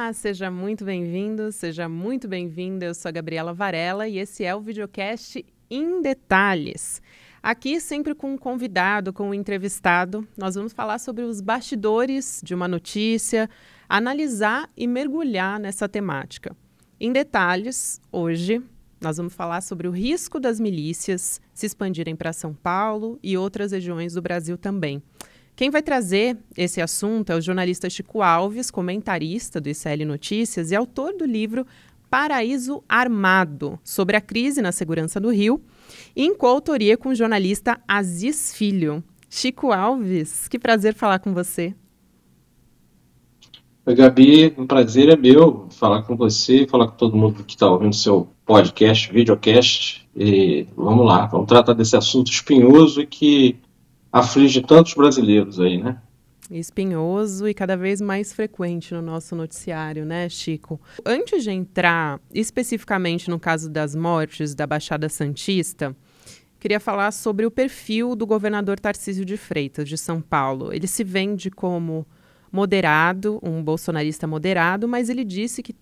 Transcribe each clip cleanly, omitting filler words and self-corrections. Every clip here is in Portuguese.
Olá, seja muito bem-vindo, seja muito bem-vinda. Eu sou a Gabriela Varela e esse é o videocast Em Detalhes. Aqui, sempre com um convidado, com um entrevistado, nós vamos falar sobre os bastidores de uma notícia, analisar e mergulhar nessa temática. Em detalhes, hoje, nós vamos falar sobre o risco das milícias se expandirem para São Paulo e outras regiões do Brasil também. Quem vai trazer esse assunto é o jornalista Chico Alves, comentarista do ICL Notícias e autor do livro Paraíso Armado, sobre a crise na segurança do Rio, e em coautoria com o jornalista Aziz Filho. Chico Alves, que prazer falar com você. Oi, Gabi, um prazer é meu falar com você, falar com todo mundo que está ouvindo seu podcast, videocast, e vamos lá, vamos tratar desse assunto espinhoso e que aflige tantos brasileiros aí, né? Espinhoso e cada vez mais frequente no nosso noticiário, né, Chico? Antes de entrar especificamente no caso das mortes da Baixada Santista, queria falar sobre o perfil do governador Tarcísio de Freitas, de São Paulo. Ele se vende como moderado, um bolsonarista moderado, mas ele disse que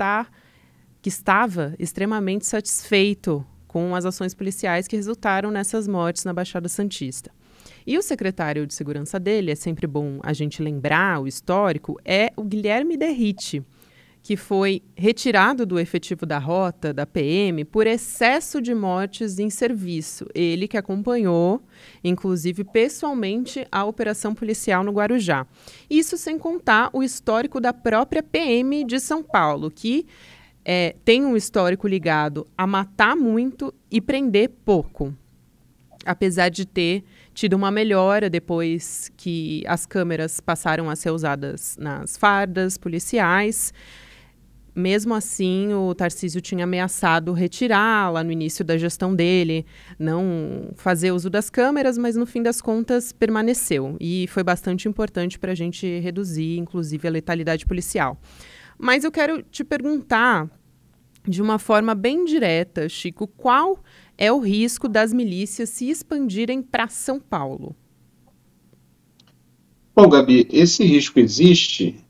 estava extremamente satisfeito com as ações policiais que resultaram nessas mortes na Baixada Santista. E o secretário de segurança dele, é sempre bom a gente lembrar o histórico, é o Guilherme Derrite, que foi retirado do efetivo da rota, da PM, por excesso de mortes em serviço. Ele que acompanhou, inclusive pessoalmente, a operação policial no Guarujá. Isso sem contar o histórico da própria PM de São Paulo, que tem um histórico ligado a matar muito e prender pouco. Apesar de ter tido uma melhora depois que as câmeras passaram a ser usadas nas fardas policiais. Mesmo assim, o Tarcísio tinha ameaçado retirá-la no início da gestão dele, não fazer uso das câmeras, mas no fim das contas permaneceu. E foi bastante importante para a gente reduzir, inclusive, a letalidade policial. Mas eu quero te perguntar, de uma forma bem direta, Chico, qual é o risco das milícias se expandirem para São Paulo? Bom, Gabi, esse risco existe,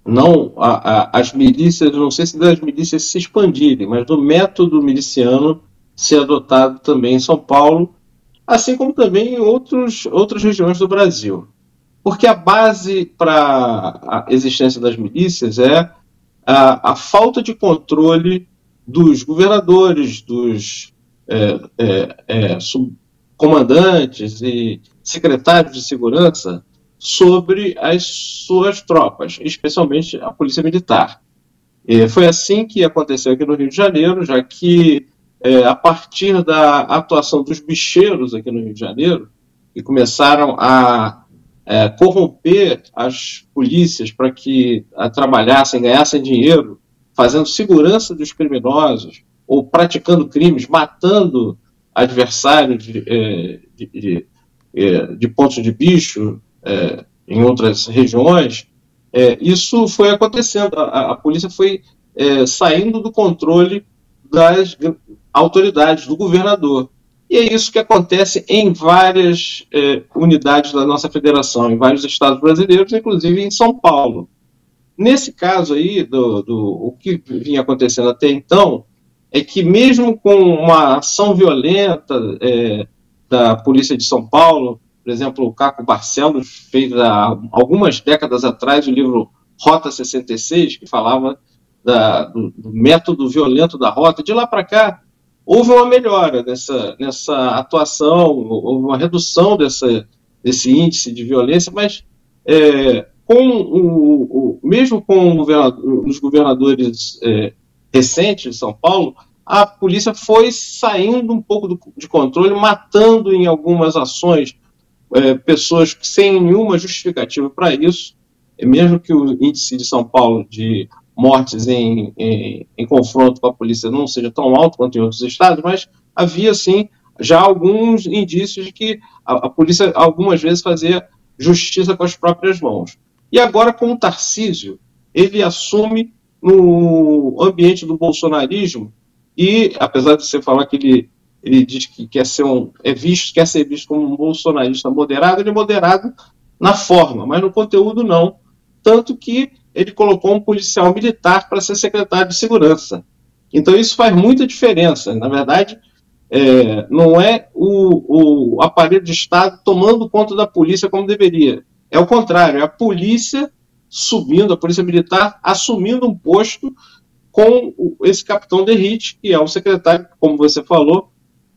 não as milícias, não sei se das milícias se expandirem, mas do método miliciano ser adotado também em São Paulo, assim como também em outras regiões do Brasil. Porque a base para a existência das milícias é a falta de controle dos governadores, dos comandantes e secretários de segurança sobre as suas tropas, especialmente a Polícia Militar. Foi assim que aconteceu aqui no Rio de Janeiro, já que a partir da atuação dos bicheiros aqui no Rio de Janeiro, que começaram a corromper as polícias para que trabalhassem, ganhassem dinheiro, fazendo segurança dos criminosos, ou praticando crimes, matando adversários de pontos de bicho em outras regiões, isso foi acontecendo. A polícia foi saindo do controle das autoridades, do governador. E é isso que acontece em várias unidades da nossa federação, em vários estados brasileiros, inclusive em São Paulo. Nesse caso aí, o que vinha acontecendo até então, é que mesmo com uma ação violenta da Polícia de São Paulo, por exemplo, o Caco Barcelos fez há algumas décadas atrás o livro Rota 66, que falava do método violento da rota. De lá para cá, houve uma melhora nessa atuação, houve uma redução desse índice de violência, mas mesmo com os governadores recentes de São Paulo, a polícia foi saindo um pouco de controle, matando em algumas ações pessoas sem nenhuma justificativa para isso, mesmo que o índice de São Paulo de mortes em confronto com a polícia não seja tão alto quanto em outros estados, mas havia, sim, já alguns indícios de que a polícia algumas vezes fazia justiça com as próprias mãos. E agora, com o Tarcísio, ele assume no ambiente do bolsonarismo e, apesar de você falar que ele diz que quer ser visto como um bolsonarista moderado, ele é moderado na forma, mas no conteúdo não. Tanto que ele colocou um policial militar para ser secretário de segurança. Então isso faz muita diferença. Na verdade, não é o aparelho de Estado tomando conta da polícia como deveria. É o contrário, é a polícia subindo, a polícia militar assumindo um posto com esse capitão Derrite, que é o secretário, como você falou,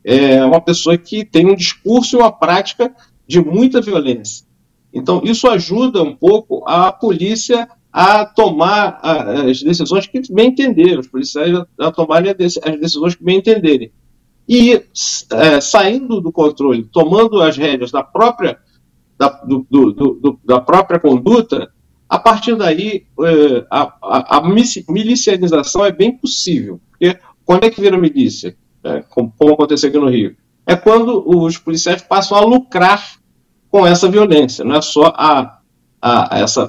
é uma pessoa que tem um discurso e uma prática de muita violência. Então, isso ajuda um pouco a polícia a tomar as decisões que bem entenderem, os policiais a tomarem as decisões que bem entenderem. E saindo do controle, tomando as rédeas da própria conduta, a partir daí a milicianização é bem possível. Porque quando é que vira milícia? Como aconteceu aqui no Rio? É quando os policiais passam a lucrar com essa violência. Não é só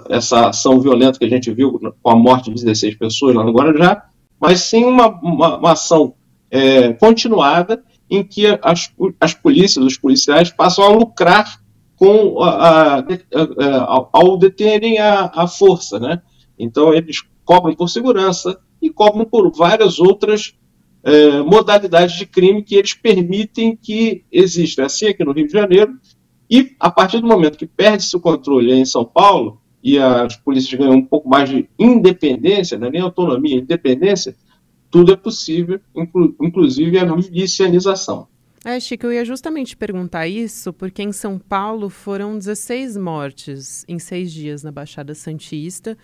essa ação violenta que a gente viu com a morte de 16 pessoas lá no Guarujá, mas sim uma ação continuada em que as polícias, os policiais passam a lucrar ao deterem a força, né? Então eles cobram por segurança e cobram por várias outras modalidades de crime que eles permitem que existam. Assim aqui no Rio de Janeiro, e a partir do momento que perde-se o controle em São Paulo e as polícias ganham um pouco mais de independência, não é nem autonomia, independência, tudo é possível, inclusive a milicianização. Chico, eu ia justamente perguntar isso, porque em São Paulo foram 16 mortes em 6 dias na Baixada Santista,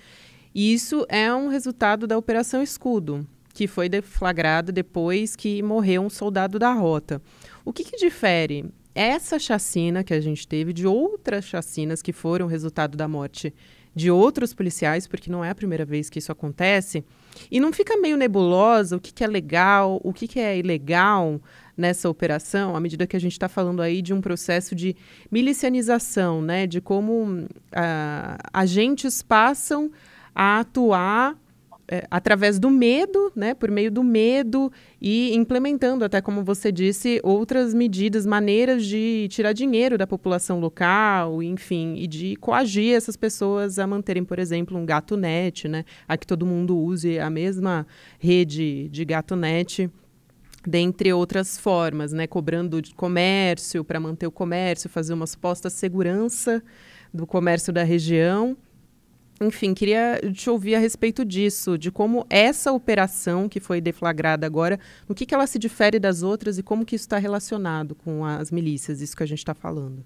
e isso é um resultado da Operação Escudo, que foi deflagrada depois que morreu um soldado da Rota. O que difere essa chacina que a gente teve de outras chacinas que foram resultado da morte de outros policiais, porque não é a primeira vez que isso acontece, e não fica meio nebulosa o que é legal, o que é ilegal nessa operação, à medida que a gente está falando aí de um processo de milicianização, né, de como agentes passam a atuar através do medo, né, por meio do medo e implementando, até como você disse, outras medidas, maneiras de tirar dinheiro da população local, enfim, e de coagir essas pessoas a manterem, por exemplo, um GatoNet, né, a que todo mundo use a mesma rede de GatoNet, dentre outras formas, né, cobrando de comércio para manter o comércio, fazer uma suposta segurança do comércio da região. Enfim, queria te ouvir a respeito disso, de como essa operação que foi deflagrada agora, no que ela se difere das outras e como que isso está relacionado com as milícias, isso que a gente está falando.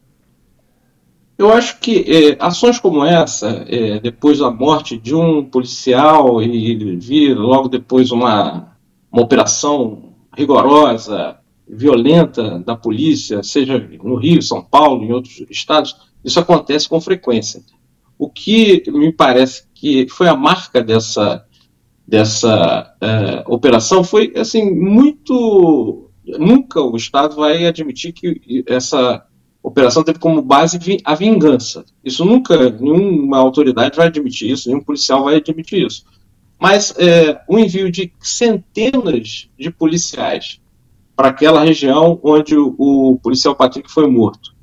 Eu acho que ações como essa, depois da morte de um policial e vir logo depois uma operação rigorosa, violenta da polícia, seja no Rio, São Paulo, em outros estados, isso acontece com frequência. O que me parece que foi a marca dessa operação foi, assim, muito... Nunca o Estado vai admitir que essa operação teve como base a vingança. Isso nunca, nenhuma autoridade vai admitir isso, nenhum policial vai admitir isso. Mas o envio de centenas de policiais para aquela região onde o policial Patrick foi morto,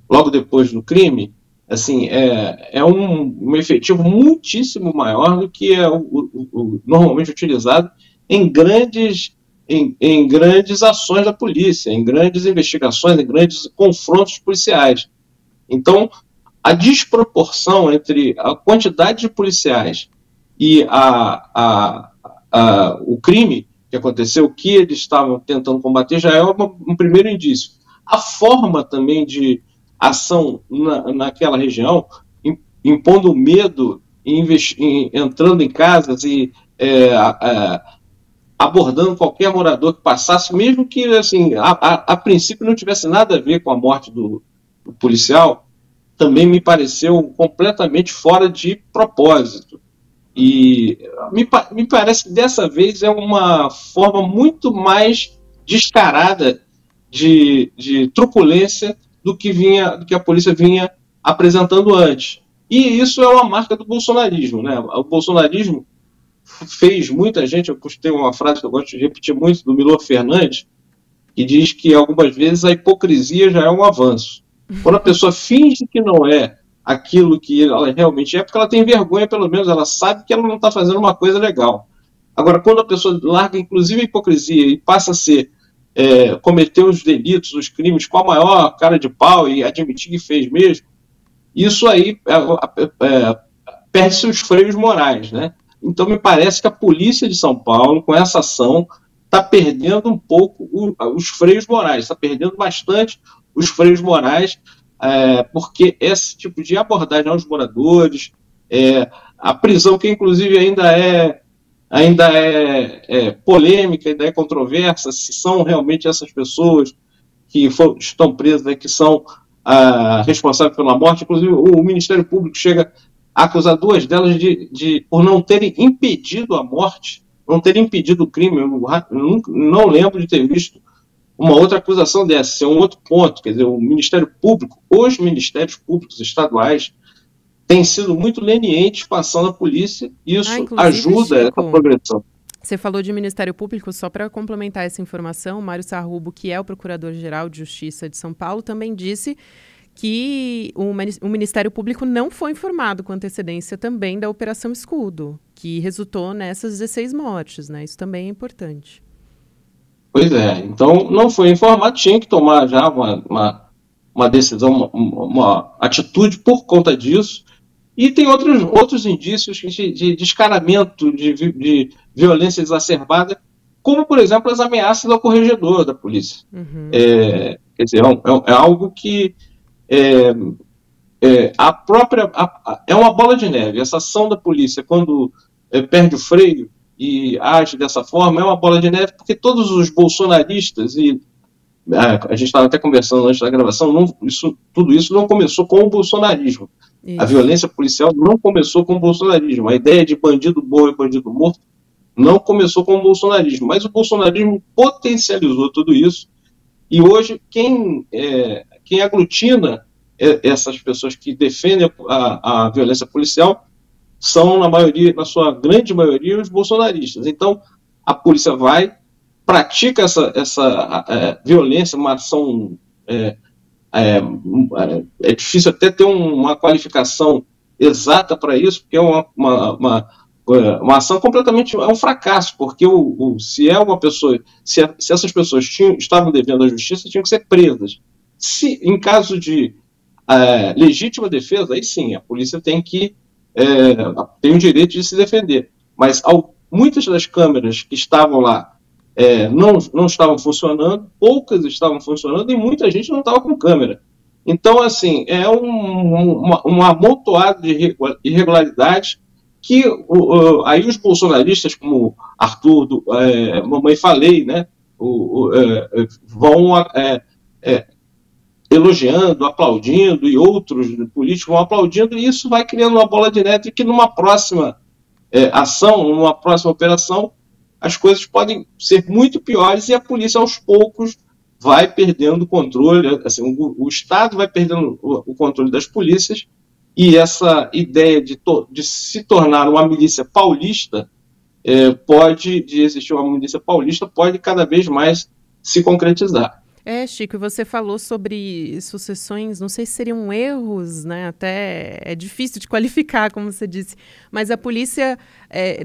logo depois do crime, assim, é um efetivo muitíssimo maior do que é o normalmente utilizado em grandes ações da polícia, em grandes investigações, em grandes confrontos policiais. Então, a desproporção entre a quantidade de policiais e o crime que aconteceu, o que eles estavam tentando combater, já é um primeiro indício. A forma também de ação naquela região, impondo medo, entrando em casas e abordando qualquer morador que passasse, mesmo que assim, a princípio não tivesse nada a ver com a morte do policial, também me pareceu completamente fora de propósito. E me parece que dessa vez é uma forma muito mais descarada de truculência do que a polícia vinha apresentando antes. E isso é uma marca do bolsonarismo, né? O bolsonarismo fez muita gente, eu tem uma frase que eu gosto de repetir muito, do Milor Fernandes, que diz que algumas vezes a hipocrisia já é um avanço. Quando a pessoa finge que não é aquilo que ela realmente é, porque ela tem vergonha, pelo menos, ela sabe que ela não está fazendo uma coisa legal. Agora, quando a pessoa larga, inclusive, a hipocrisia e passa a ser, cometer os delitos, os crimes com a maior cara de pau e admitir que fez mesmo, isso aí perde-se os freios morais, né? Então, me parece que a polícia de São Paulo, com essa ação, está perdendo um pouco os freios morais, está perdendo bastante os freios morais, porque esse tipo de abordagem aos moradores, a prisão, que inclusive ainda é polêmica, ainda é controversa, se são realmente essas pessoas que estão presas, né, que são responsáveis pela morte. Inclusive, o Ministério Público chega a acusar duas delas por não terem impedido a morte, não terem impedido o crime. Eu não lembro de ter visto uma outra acusação dessa. Esse é um outro ponto. Quer dizer, o Ministério Público, os Ministérios Públicos estaduais, têm sido muito lenientes com a ação da polícia, e isso ajuda essa progressão. Você falou de Ministério Público, só para complementar essa informação, o Mário Sarrubo, que é o Procurador-Geral de Justiça de São Paulo, também disse que o Ministério Público não foi informado com antecedência também da Operação Escudo, que resultou nessas 16 mortes, né? Isso também é importante. Pois é, então não foi informado, tinha que tomar já uma decisão, uma atitude por conta disso. E tem outros indícios de descaramento, de violência exacerbada, como, por exemplo, as ameaças ao corregedor da polícia. Uhum. Quer dizer, é algo que é uma bola de neve. Essa ação da polícia, quando perde o freio e age dessa forma, é uma bola de neve, porque todos os bolsonaristas, e a gente estava até conversando antes da gravação, tudo isso não começou com o bolsonarismo. Isso. A violência policial não começou com o bolsonarismo. A ideia de bandido bom e bandido morto não começou com o bolsonarismo, mas o bolsonarismo potencializou tudo isso, e hoje quem aglutina essas pessoas que defendem a violência policial são, na sua grande maioria, os bolsonaristas. Então, a polícia pratica essa violência, uma ação... É difícil até ter uma qualificação exata para isso, porque é uma ação completamente... É um fracasso, porque se essas pessoas estavam devendo à justiça, tinham que ser presas. Se, em caso de legítima defesa, aí sim, a polícia tem o direito de se defender. Mas muitas das câmeras que estavam lá não estavam funcionando, poucas estavam funcionando e muita gente não estava com câmera. Então, assim, é um amontoado de irregularidades que aí os bolsonaristas, como Arthur, Mamãe Falei, né, vão elogiando, aplaudindo, e outros políticos vão aplaudindo, e isso vai criando uma bola de neve que numa próxima ação, numa próxima operação, as coisas podem ser muito piores e a polícia, aos poucos, vai perdendo o controle, assim, o Estado vai perdendo o controle das polícias, e essa ideia de se tornar uma milícia paulista, de existir uma milícia paulista, pode cada vez mais se concretizar. Chico, você falou sobre sucessões, não sei se seriam erros, né? Até é difícil de qualificar, como você disse, mas a polícia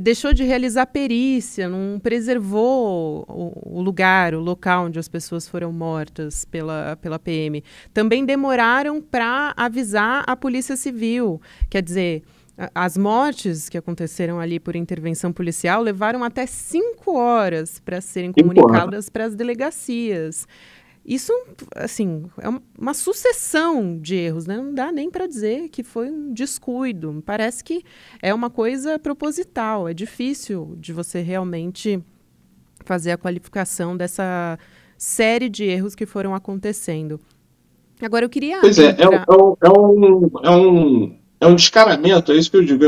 deixou de realizar perícia, não preservou o local onde as pessoas foram mortas pela PM. Também demoraram para avisar a Polícia Civil, quer dizer... As mortes que aconteceram ali por intervenção policial levaram até 5 horas para serem comunicadas para as delegacias. Isso, assim, é uma sucessão de erros, né? Não dá nem para dizer que foi um descuido. Parece que é uma coisa proposital. É difícil de você realmente fazer a qualificação dessa série de erros que foram acontecendo. Agora, eu queria... Pois é um descaramento, é isso que eu digo.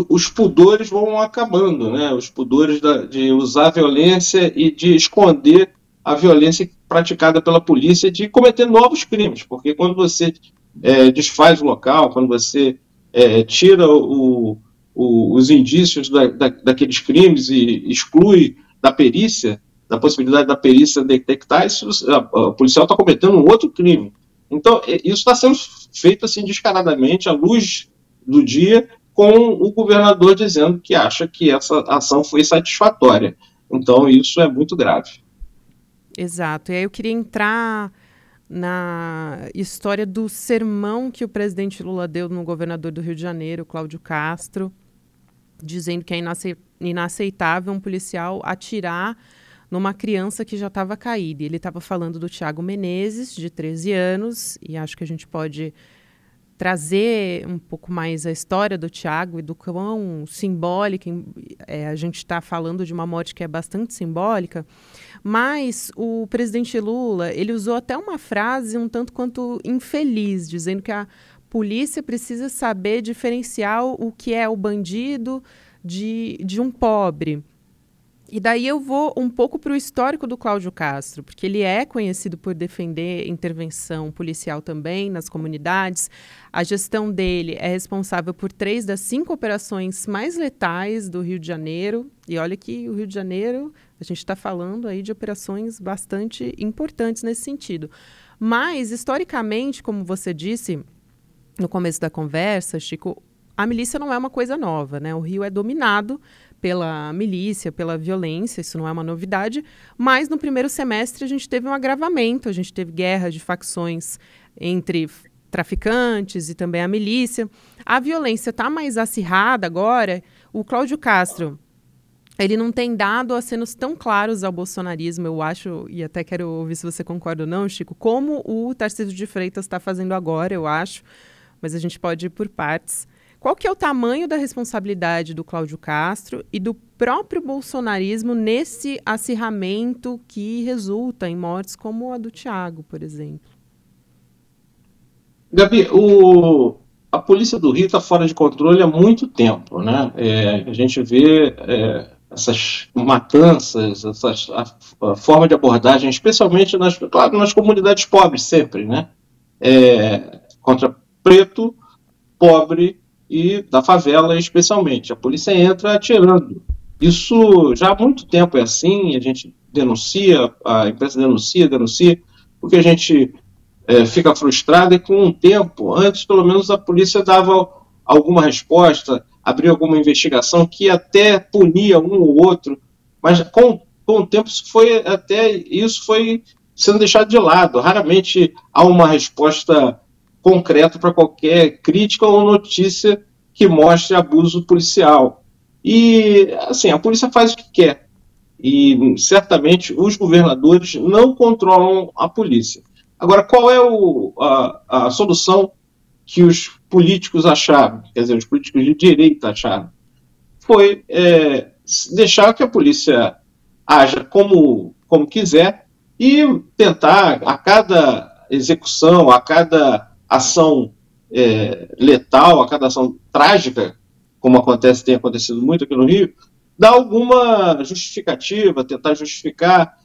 Os pudores vão acabando, né? Os pudores de usar a violência e de esconder a violência praticada pela polícia, de cometer novos crimes, porque quando você desfaz o local, quando você tira os indícios daqueles crimes e exclui da perícia, da possibilidade da perícia detectar, isso, a policial está cometendo um outro crime. Então, isso está sendo feito assim descaradamente, à luz do dia, com o governador dizendo que acha que essa ação foi satisfatória. Então, isso é muito grave. Exato. E aí eu queria entrar na história do sermão que o presidente Lula deu no governador do Rio de Janeiro, Cláudio Castro, dizendo que é inaceitável um policial atirar numa criança que já estava caída. Ele estava falando do Thiago Menezes, de 13 anos, e acho que a gente pode trazer um pouco mais a história do Thiago e do quão simbólica, a gente está falando de uma morte que é bastante simbólica, mas o presidente Lula, ele usou até uma frase um tanto quanto infeliz, dizendo que a polícia precisa saber diferenciar o que é o bandido de um pobre. E daí eu vou um pouco para o histórico do Cláudio Castro, porque ele é conhecido por defender intervenção policial também nas comunidades. A gestão dele é responsável por 3 das 5 operações mais letais do Rio de Janeiro. E olha que o Rio de Janeiro, a gente está falando aí de operações bastante importantes nesse sentido. Mas, historicamente, como você disse no começo da conversa, Chico, a milícia não é uma coisa nova, né? O Rio é dominado pela milícia, pela violência, isso não é uma novidade, mas no primeiro semestre a gente teve um agravamento, a gente teve guerra de facções entre traficantes e também a milícia. A violência está mais acirrada agora. O Cláudio Castro, ele não tem dado acenos tão claros ao bolsonarismo, eu acho, e até quero ouvir se você concorda ou não, Chico, como o Tarcísio de Freitas está fazendo agora, eu acho, mas a gente pode ir por partes. Qual que é o tamanho da responsabilidade do Cláudio Castro e do próprio bolsonarismo nesse acirramento que resulta em mortes como a do Thiago, por exemplo? Gabi, a polícia do Rio está fora de controle há muito tempo, né? A gente vê essas matanças, a forma de abordagem, especialmente nas comunidades pobres sempre, né? Contra preto, pobre e da favela especialmente. A polícia entra atirando. Isso já há muito tempo é assim, a gente denuncia, a imprensa denuncia, porque a gente fica frustrado e com um tempo, antes pelo menos a polícia dava alguma resposta, abria alguma investigação que até punia um ou outro, mas com o tempo isso foi sendo deixado de lado. Raramente há uma resposta concreta para qualquer crítica ou notícia que mostre abuso policial. E, assim, a polícia faz o que quer. E, certamente, os governadores não controlam a polícia. Agora, qual é a solução que os políticos acharam, quer dizer, os políticos de direita acharam? Foi deixar que a polícia haja como quiser e tentar, a cada execução, a cada ação letal, a cada ação trágica, como tem acontecido muito aqui no Rio, dar alguma justificativa, tentar justificar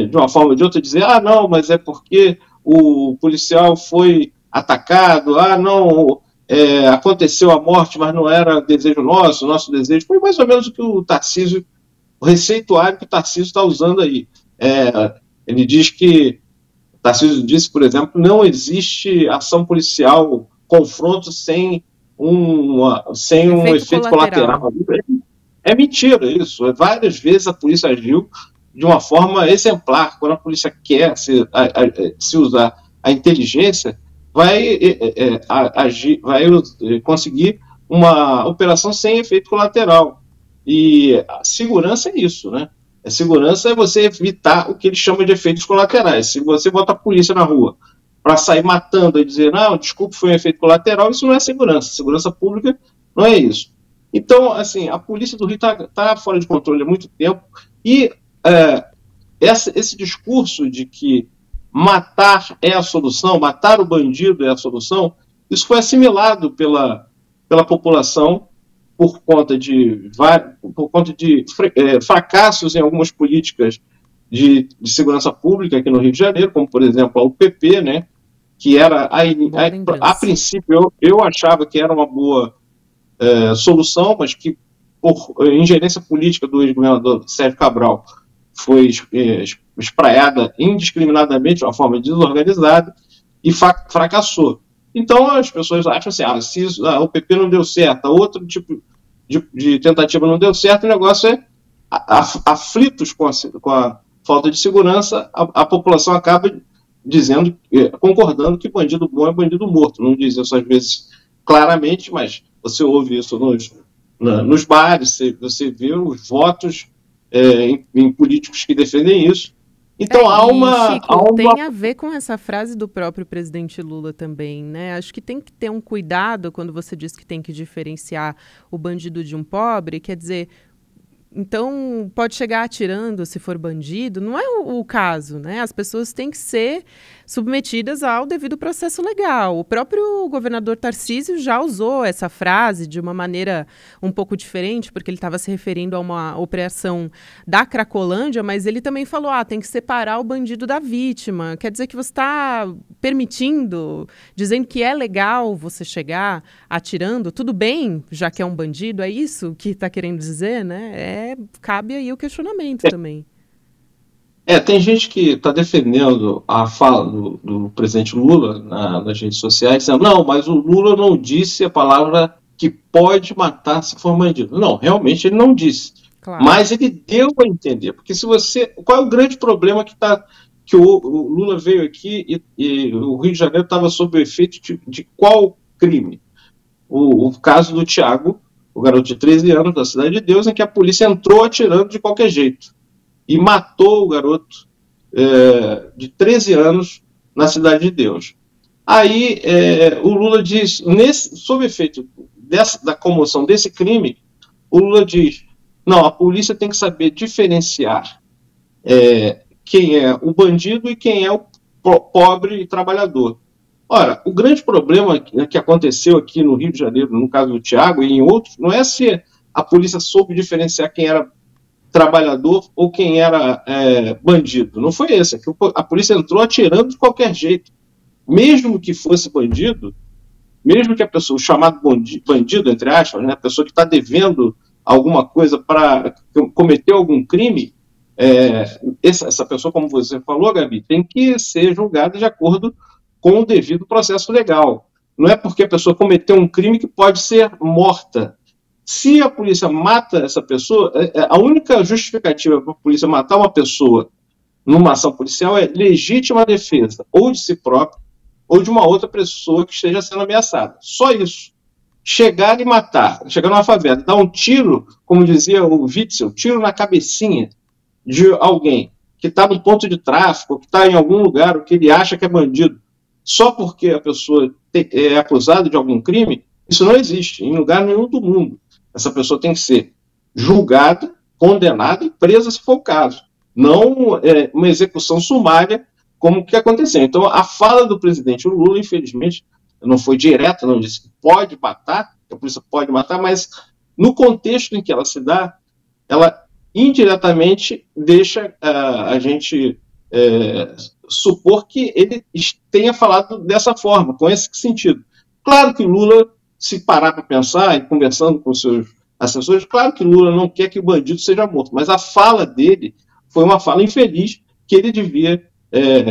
de uma forma ou de outra, dizer, não, mas é porque o policial foi atacado, não, aconteceu a morte, mas não era desejo nosso desejo foi mais ou menos o que o receituário que o Tarcísio está usando aí. Ele diz que Tarcísio disse, por exemplo, não existe ação policial, confronto sem um efeito colateral. É mentira isso. Várias vezes a polícia agiu de uma forma exemplar. Quando a polícia quer se usar a inteligência, vai conseguir uma operação sem efeito colateral. E a segurança é isso, né? A segurança é você evitar o que eles chamam de efeitos colaterais. Se você bota a polícia na rua para sair matando e dizer, não, desculpe, foi um efeito colateral, isso não é segurança. Segurança pública não é isso. Então, assim, a polícia do Rio está fora de controle há muito tempo e esse discurso de que matar é a solução, matar o bandido é a solução, isso foi assimilado pela população por conta de fracassos em algumas políticas de segurança pública aqui no Rio de Janeiro, como, por exemplo, a UPP, né, que era, a princípio, eu achava que era uma boa solução, mas que, por ingerência política do ex-governador Sérgio Cabral, foi espraiada indiscriminadamente, de uma forma desorganizada, e fracassou. Então as pessoas acham assim, se o PP não deu certo, outro tipo de tentativa não deu certo, o negócio é aflitos com a falta de segurança, a população acaba dizendo, concordando que bandido bom é bandido morto. Não diz isso às vezes claramente, mas você ouve isso nos bares, você vê os votos em políticos que defendem isso. Então Chico, tem a ver com essa frase do próprio presidente Lula também, né? Acho que tem que ter um cuidado quando você diz que tem que diferenciar o bandido de um pobre, quer dizer, então pode chegar atirando se for bandido, não é o caso, né? As pessoas têm que ser submetidas ao devido processo legal. O próprio governador Tarcísio já usou essa frase de uma maneira um pouco diferente, porque ele estava se referindo a uma operação da Cracolândia, mas ele também falou, tem que separar o bandido da vítima. Quer dizer que você está permitindo, dizendo que é legal você chegar atirando, tudo bem, já que é um bandido, é isso que está querendo dizer, né? Cabe aí o questionamento também. Tem gente que está defendendo a fala do presidente Lula nas redes sociais, dizendo, não, mas o Lula não disse a palavra que pode matar se for bandido. Não, realmente ele não disse. Claro. Mas ele deu a entender. Porque qual é o grande problema que o Lula veio aqui e o Rio de Janeiro estava sob o efeito de qual crime? O caso do Thiago, o garoto de 13 anos da Cidade de Deus, em que a polícia entrou atirando de qualquer jeito e matou o garoto de 13 anos na Cidade de Deus. Aí o Lula diz, sob efeito da comoção desse crime, o Lula diz, não, a polícia tem que saber diferenciar quem é o bandido e quem é o pobre e trabalhador. Ora, o grande problema que aconteceu aqui no Rio de Janeiro, no caso do Thiago e em outros, não é se a polícia soube diferenciar quem era trabalhador ou quem era bandido. Não foi esse. A polícia entrou atirando de qualquer jeito. Mesmo que fosse bandido, mesmo que a pessoa, o chamado bandido, entre aspas, né, a pessoa que está devendo alguma coisa para cometer algum crime, essa pessoa, como você falou, Gabi, tem que ser julgada de acordo com o devido processo legal. Não é porque a pessoa cometeu um crime que pode ser morta. Se a polícia mata essa pessoa, a única justificativa para a polícia matar uma pessoa numa ação policial é legítima defesa, ou de si próprio, ou de uma outra pessoa que esteja sendo ameaçada. Só isso. Chegar e matar, chegar numa favela, dar um tiro, como dizia o Witzel, tiro na cabecinha de alguém que está no ponto de tráfico, que está em algum lugar, ou que ele acha que é bandido, só porque a pessoa é acusada de algum crime, isso não existe em lugar nenhum do mundo. Essa pessoa tem que ser julgada, condenada e presa se for o caso. Não uma execução sumária como que aconteceu. Então, a fala do presidente Lula, infelizmente, não foi direta, não disse que pode matar, que a polícia pode matar, mas no contexto em que ela se dá, ela indiretamente deixa a gente supor que ele tenha falado dessa forma, com esse sentido. Claro que Lula, se parar para pensar e conversando com seus assessores, claro que Lula não quer que o bandido seja morto, mas a fala dele foi uma fala infeliz que ele devia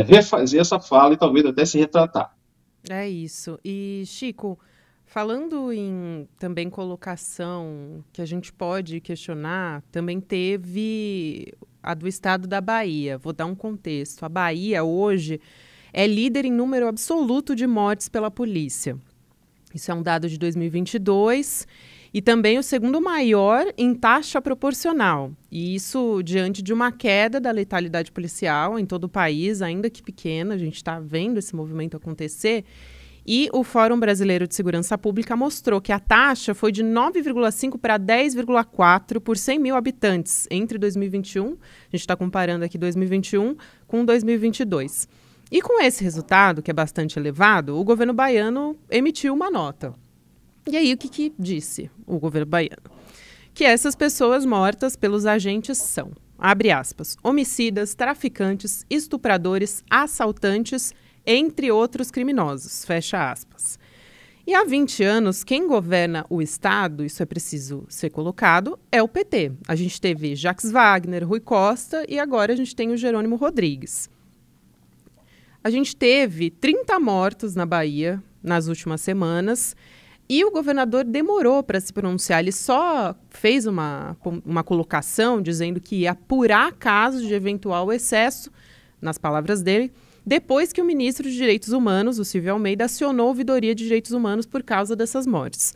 refazer essa fala e talvez até se retratar. É isso. E, Chico, falando em também colocação que a gente pode questionar, também teve a do estado da Bahia. Vou dar um contexto. A Bahia, hoje, é líder em número absoluto de mortes pela polícia. Isso é um dado de 2022 e também o segundo maior em taxa proporcional. E isso diante de uma queda da letalidade policial em todo o país, ainda que pequena, a gente está vendo esse movimento acontecer. E o Fórum Brasileiro de Segurança Pública mostrou que a taxa foi de 9,5 para 10,4 por 100 mil habitantes entre 2021, a gente está comparando aqui 2021 com 2022. E com esse resultado, que é bastante elevado, o governo baiano emitiu uma nota. E aí, o que disse o governo baiano? Que essas pessoas mortas pelos agentes são, abre aspas, homicidas, traficantes, estupradores, assaltantes, entre outros criminosos, fecha aspas. E há 20 anos, quem governa o Estado, isso é preciso ser colocado, é o PT. A gente teve Jacques Wagner, Rui Costa e agora a gente tem o Jerônimo Rodrigues. a gente teve 30 mortos na Bahia nas últimas semanas e o governador demorou para se pronunciar. Ele só fez uma colocação dizendo que ia apurar casos de eventual excesso, nas palavras dele, depois que o ministro de Direitos Humanos, o Silvio Almeida, acionou a ouvidoria de direitos humanos por causa dessas mortes.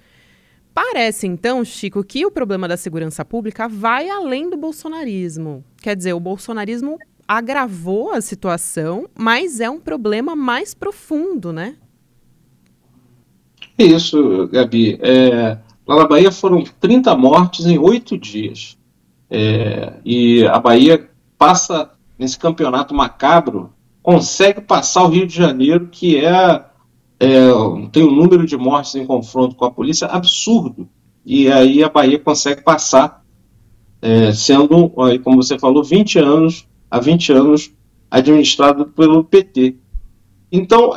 Parece, então, Chico, que o problema da segurança pública vai além do bolsonarismo. Quer dizer, o bolsonarismo agravou a situação, mas é um problema mais profundo, né? Isso, Gabi. Lá na Bahia foram 30 mortes em 8 dias. E a Bahia passa, nesse campeonato macabro, consegue passar o Rio de Janeiro, que tem um número de mortes em confronto com a polícia absurdo. E aí a Bahia consegue passar, sendo, como você falou, 20 anos administrado pelo PT. Então,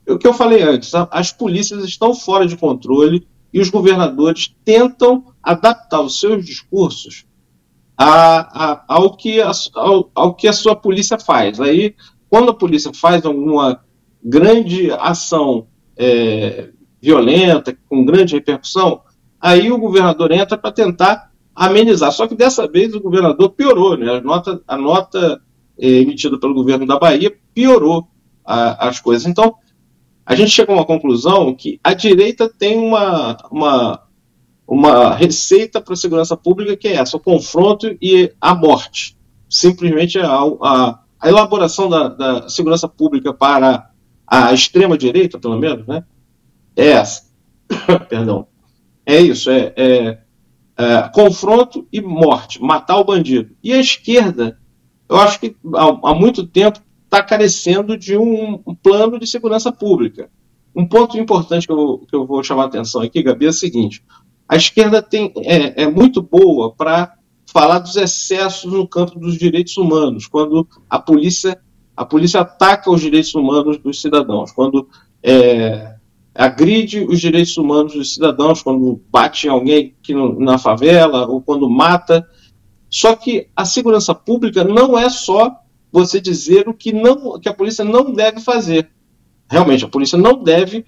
o que eu falei antes, as polícias estão fora de controle e os governadores tentam adaptar os seus discursos ao que a sua polícia faz. Aí, quando a polícia faz alguma grande ação violenta, com grande repercussão, aí o governador entra para tentar amenizar. Só que dessa vez o governador piorou, né? A nota emitida pelo governo da Bahia piorou as coisas. Então, a gente chega a uma conclusão que a direita tem uma receita para a segurança pública que é essa, o confronto e a morte. Simplesmente a elaboração da segurança pública para a extrema-direita, pelo menos, né? É essa. Perdão. É isso, confronto e morte, matar o bandido. E a esquerda, eu acho que há muito tempo está carecendo de um plano de segurança pública. Um ponto importante que eu vou chamar a atenção aqui, Gabi, é o seguinte: a esquerda é muito boa para falar dos excessos no campo dos direitos humanos, quando a polícia ataca os direitos humanos dos cidadãos, quando agride os direitos humanos dos cidadãos, quando bate em alguém na favela ou quando mata. Só que a segurança pública não é só você dizer o que a polícia não deve fazer. Realmente, a polícia não deve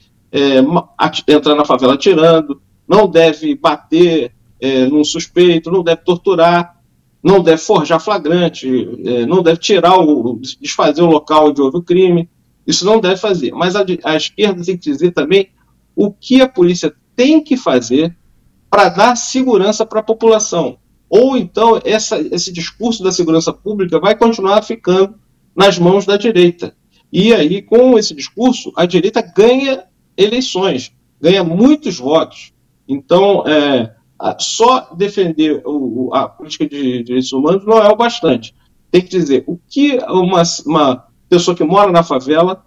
entrar na favela atirando, não deve bater num suspeito, não deve torturar, não deve forjar flagrante, não deve desfazer o local onde houve o crime. Isso não deve fazer. Mas a esquerda tem que dizer também o que a polícia tem que fazer para dar segurança para a população. Ou então esse discurso da segurança pública vai continuar ficando nas mãos da direita. E aí, com esse discurso, a direita ganha eleições, ganha muitos votos. Então, só defender a política de direitos humanos não é o bastante. Tem que dizer o que uma pessoa que mora na favela,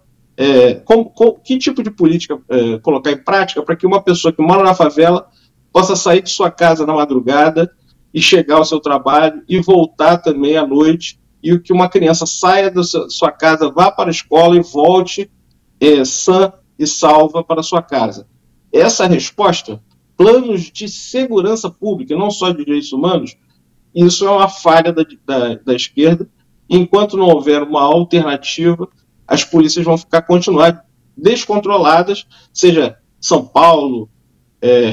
que tipo de política colocar em prática para que uma pessoa que mora na favela possa sair de sua casa na madrugada e chegar ao seu trabalho e voltar também à noite, e que uma criança saia da sua casa, vá para a escola e volte sã e salva para a sua casa. Essa resposta, planos de segurança pública, não só de direitos humanos, isso é uma falha da esquerda. Enquanto não houver uma alternativa, as polícias vão continuar descontroladas, seja São Paulo,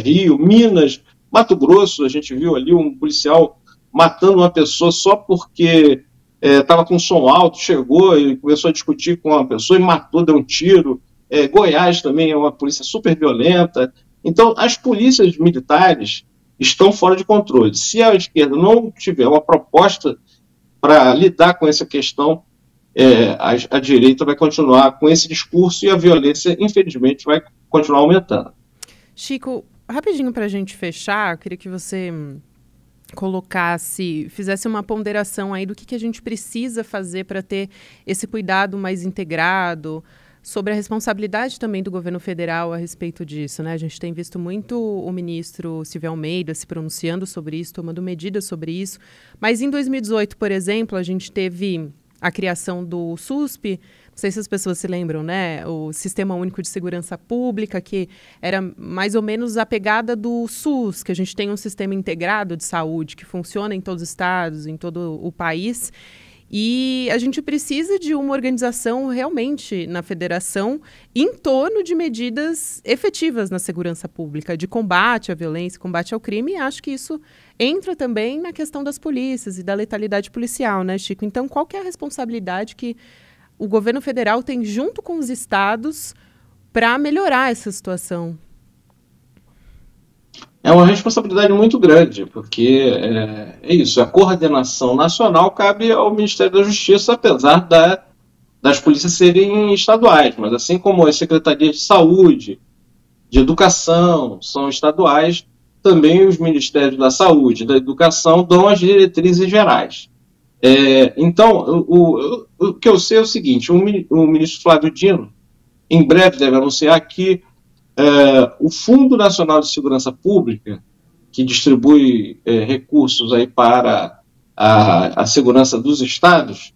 Rio, Minas, Mato Grosso. A gente viu ali um policial matando uma pessoa só porque estava com som alto, chegou e começou a discutir com uma pessoa e matou, deu um tiro. Goiás também é uma polícia super violenta. Então, as polícias militares estão fora de controle. Se a esquerda não tiver uma proposta para lidar com essa questão, a direita vai continuar com esse discurso e a violência, infelizmente, vai continuar aumentando. Chico, rapidinho para a gente fechar, eu queria que você fizesse uma ponderação aí do que a gente precisa fazer para ter esse cuidado mais integrado, sobre a responsabilidade também do governo federal a respeito disso, né? A gente tem visto muito o ministro Silvio Almeida se pronunciando sobre isso, tomando medidas sobre isso, mas em 2018, por exemplo, a gente teve a criação do SUSP, não sei se as pessoas se lembram, né? O Sistema Único de Segurança Pública, que era mais ou menos a pegada do SUS, que a gente tem um sistema integrado de saúde que funciona em todos os estados, em todo o país. E a gente precisa de uma organização realmente na federação em torno de medidas efetivas na segurança pública, de combate à violência, combate ao crime, e acho que isso entra também na questão das polícias e da letalidade policial, né, Chico? Então, qual que é a responsabilidade que o governo federal tem junto com os estados para melhorar essa situação? É uma responsabilidade muito grande, porque é isso, a coordenação nacional cabe ao Ministério da Justiça, apesar das polícias serem estaduais, mas assim como as secretarias de saúde, de educação são estaduais, também os Ministérios da Saúde e da Educação dão as diretrizes gerais. Então, o que eu sei é o seguinte, o ministro Flávio Dino, em breve deve anunciar que o Fundo Nacional de Segurança Pública, que distribui recursos aí para a segurança dos estados,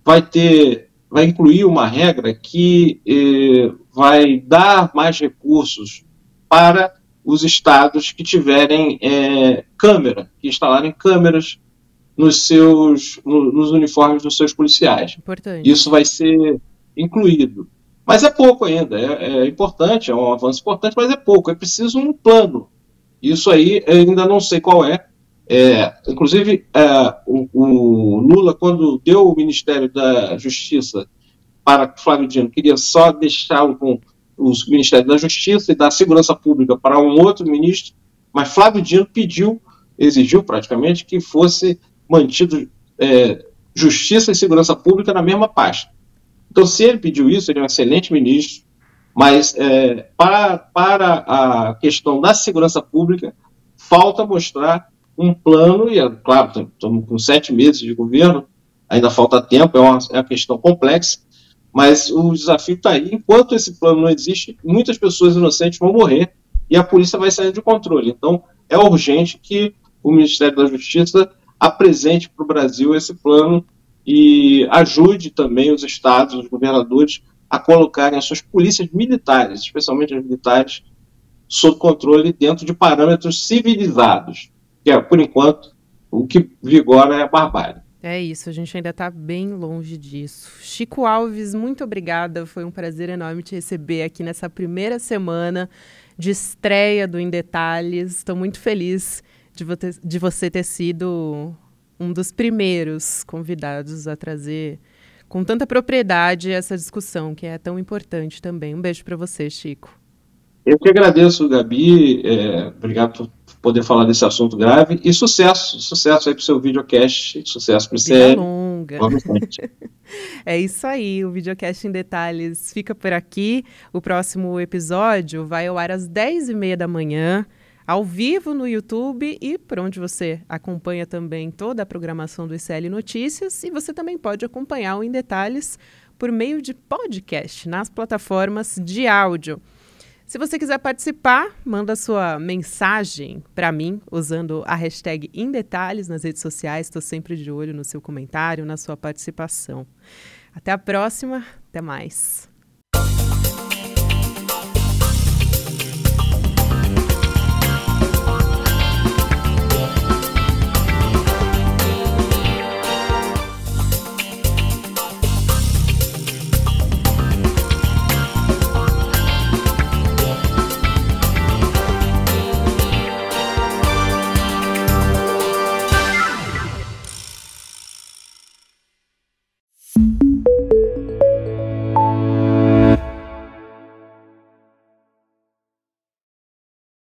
vai incluir uma regra que vai dar mais recursos para os estados que tiverem que instalarem câmeras nos uniformes dos seus policiais. Importante. Isso vai ser incluído. Mas é pouco ainda, é importante, é um avanço importante, mas é pouco, é preciso um plano. Isso aí eu ainda não sei qual é. Inclusive, o Lula, quando deu o Ministério da Justiça para Flávio Dino, queria só deixá-lo com os Ministérios da Justiça e da Segurança Pública para um outro ministro, mas Flávio Dino exigiu praticamente que fosse mantido Justiça e Segurança Pública na mesma pasta. Então, se ele pediu isso, ele é um excelente ministro, mas para a questão da segurança pública, falta mostrar um plano, e claro, estamos com 7 meses de governo, ainda falta tempo, é uma questão complexa, mas o desafio está aí. Enquanto esse plano não existe, muitas pessoas inocentes vão morrer e a polícia vai sair de controle. Então, é urgente que o Ministério da Justiça apresente para o Brasil esse plano e ajude também os estados, os governadores, a colocarem as suas polícias militares, especialmente as militares, sob controle dentro de parâmetros civilizados, que por enquanto, o que vigora é a barbárie. É isso, a gente ainda está bem longe disso. Chico Alves, muito obrigada, foi um prazer enorme te receber aqui nessa primeira semana de estreia do Em Detalhes. Estou muito feliz de você ter sido um dos primeiros convidados a trazer com tanta propriedade essa discussão, que é tão importante também. Um beijo para você, Chico. Eu que agradeço, Gabi. Obrigado por poder falar desse assunto grave. E sucesso aí para o seu videocast, sucesso para o CL. Longa. É isso aí, o Videocast em Detalhes fica por aqui. O próximo episódio vai ao ar às 10h30 da manhã, ao vivo no YouTube e por onde você acompanha também toda a programação do ICL Notícias. E você também pode acompanhar o Em Detalhes por meio de podcast nas plataformas de áudio. Se você quiser participar, manda sua mensagem para mim usando a hashtag Em Detalhes nas redes sociais. Estou sempre de olho no seu comentário, na sua participação. Até a próxima, até mais.